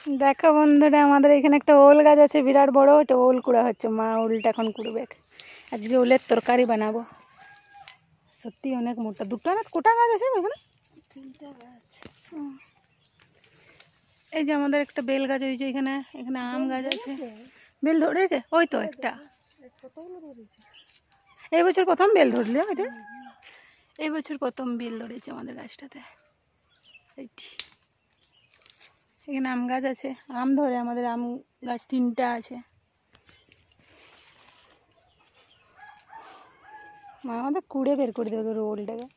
দেখো বন্ধুরা, আমাদের এখানে একটা ওল গাছ আছে বিরাট বড়। ওটা ওল কুড়া হচ্ছে, মা ওলটা এখন কুড়বে। আজকে ওলের তরকারি বানাবো। সত্যি অনেক মোটা। দুটো না কোটা গাছ আছে এখানে? 3টা গাছ। এই যে আমাদের একটা বেল গাছ হয়েছে এখানে। এখানে আম গাছ আছে। বেল ধরেছে ওই তো একটা। এই বছর প্রথম বেল ধরলে এটা। এই বছর প্রথম বেল ধরেছে আমাদের গাছটাতে। এখানে আম গাছ আছে, আম ধরে। আমাদের আম গাছ 3টা আছে। মা আমাদের কুড়ে বের করে দেবে রোলটাকে।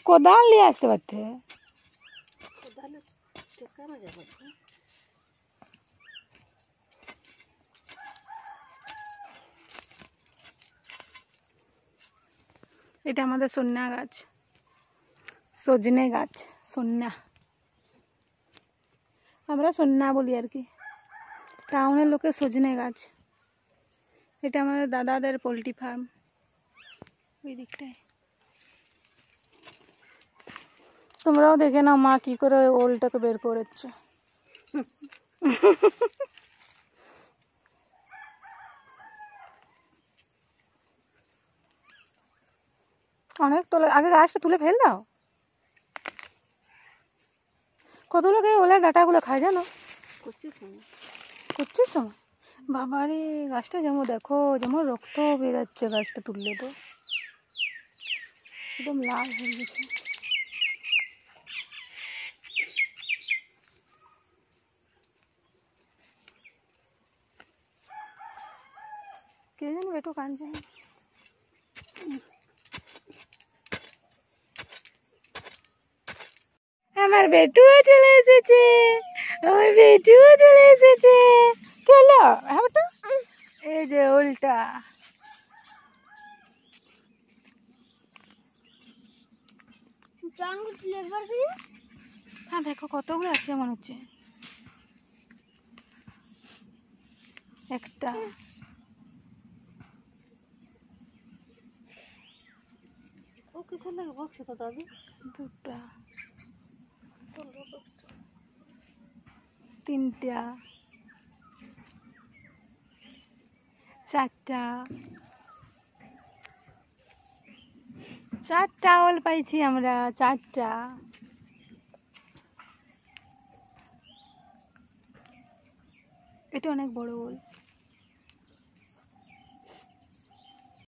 কোদাল নিয়ে আসতে পারতে। এটা আমাদের সন্না গাছ, সজনে গাছ। সন্না, আমরা সন্না বলি আর কি। টাউনের লোকে সজনে গাছ। এটা আমাদের দাদাদের পোলট্রি ফার্ম ওই দিকটায়। তোমরাও দেখে নাও মা কি করে ওলটাকে বের করেছে। অনেক তোলে। আগে গাছটা তুলে ফেল দাও। কত লোকে ওলের ডাটাগুলো খায় জানো? করছিস সময় বাবারে, গাছটা যেমন দেখো যেমন রক্ত বেরোচ্ছে। গাছটা তুললে তো একদম লাল হয়ে গেছে। কে জানো বেটু কাঁদছে। আমার বেটুও চলে এসেছে। আমার বেটুও চলে এসেছে। কেলো হ্যাঁ বেটু, এই যে ওলটা। হ্যাঁ দেখো কতগুলো আছে মনে হচ্ছে। একটা, ও কিসের লাগে বকছে তো দাদু। দুটা, 3টা, 4টা। 4টা ওল পাইছি আমরা, 4টা। এটা অনেক বড় ওল।